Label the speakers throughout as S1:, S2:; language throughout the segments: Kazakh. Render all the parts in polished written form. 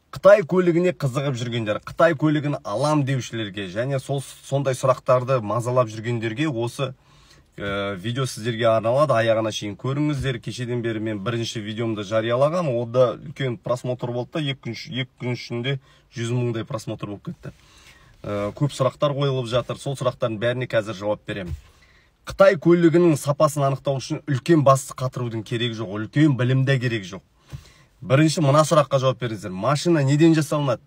S1: Қытай көлігіне қызығып жүргендер, Қытай көлігін алам деушілерге және сондай сұрақтарды мазалап жүргендерге осы видео сіздерге арналады. Аяғына шейін көріңіздер. Кешеден бері мен бірінші видеомды жариялағам. Ода үлкен просмотр болды да, екі күн ішінде 100 мыңдай просмотр болып кетті. Көп сұрақтар қойылып жатыр. Сол сұрақтардың бәріне қазір жауап беремін. Қытай көлігінің сапасын анықтау үшін үлкен басты қатырудың керегі жоқ, үлкен білімде керек жоқ. Бірінші мына сұраққа жауап беріңіздер. Машина неден жасалынады?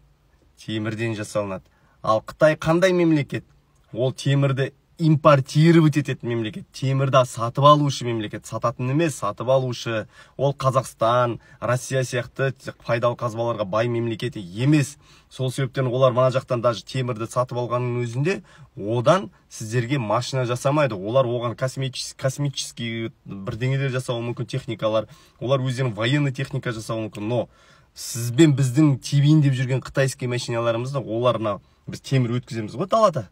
S1: Темірден жасалынады. Ал Қытай қандай мемлекет? Ол темірді импортировать ететін мемлекет. Темірді сатып алушы мемлекет. Сататын емес, сатып алушы. Ол Қазақстан, Россия сияқты пайдалы қазбаларға бай мемлекеті емес. Сол себептен олар мына жақтан даже темірді сатып алғанның өзінде одан сіздерге машина жасамайды. Олар оған космический бірдеңелер жасауы мүмкін, техникалар. Олар өздерінің военный техника жасауы мүмкін. Но сізбен біздің тебейін деп жүрген қытайский машиналарымызды оларына біз темір өткіземіз ғой далада.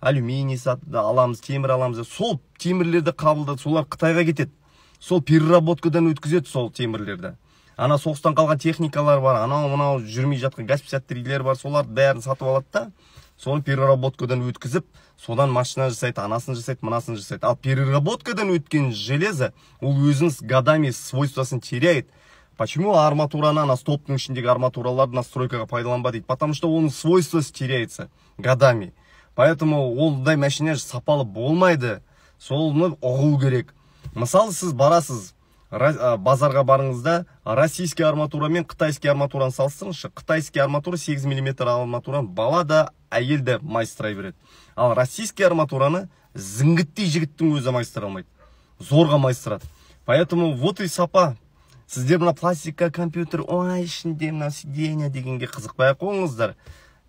S1: Алюминий аламыз, темір аламыз. Сол темірлерді қабылдады, солар Қытайға кетеді. Сол переработкадан өткізеді сол темірлерді. Ана соғыстан қалған техникалар бар, анау жүрмей жатқан газ-53-лер бар, солар бәрін сатып алады да, соны переработкадан өткізіп, содан машина жасайды, анасын жасайды, мынасын жасайды. Ал переработкадан өткен железо, ол өзінің годами свойствосын теряет. Почему арматураны, ана стоптың ішіндегі арматураларды настройкаға пайдаланба дейді? Потому что оның свойствосы теряется годами. Поэтому олдай машина сапалы болмайды. Солны ұғу керек. Мысалы, сіз барасыз, базарға барыңызда российский арматура мен қытайский арматураны салыстырыңызшы. Қытайский арматура 8 мм арматураны бала да, әйел де майыстырай береді. Ал российский арматураны зіңгіттей жігіттің өзі майыстыра алмайды. Зорға майыстырады. Поэтому вот и сапа. Сіздер мына пластика, компьютер, ой, ішінде мына сиденье дегенге қызықпай қойыңыздар.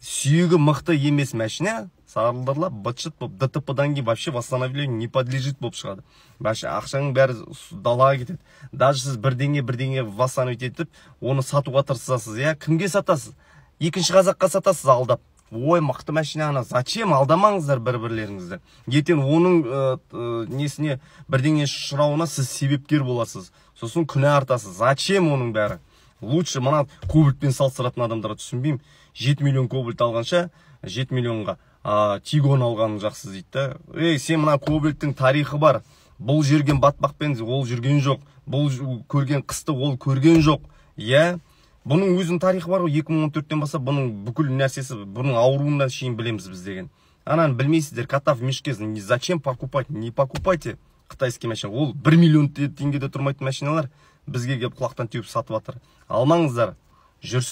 S1: Сүйегі мықты емес машина сарылдырлап, бытшыт болып, ДТП-дан кейін вообще восстановлению не подлежит болып шығады. Ақшаның бәрі далаға кетеді. Даже сіз бірдеңе восстановить етіп, оны сатуға тырысасыз. Кімге сатасыз? Екінші қазаққа сатасыз алдап. Ой, мықты машинаны, зачем? Алдамаңыздар бір-бірлеріңізді. Ертең оның несіне бірдеңе шырауына сіз себепкер боласыз. Сосын күнә артасыз. Зачем оның бәрі? Лучше мына кобальтпен салыстыратын адамдарға түсінбеймін. 7 миллион кобальт алғанша 7 миллионға тигон алғаның жақсы дейді. Сен мына кобальттың тарихы бар. Бұл жүрген батпақпен ол жүрген жоқ. Бұл көрген қысты ол көрген жоқ. Бұның өзінің тарихы бар ғой. 2014-тен баса бұның бүкіл нәрсесі, бұның ауруынан шейін білеміз біз деген. Ананы білмейсіздер, кота в мешке. Зачем покупать? Не покупайте қытайский машина. Ол 1 миллион теңгеде тұрмайтын машиналар бізге келіп құлақтан теуіп сатып жатыр. Алмаңыздар. Жүрсін.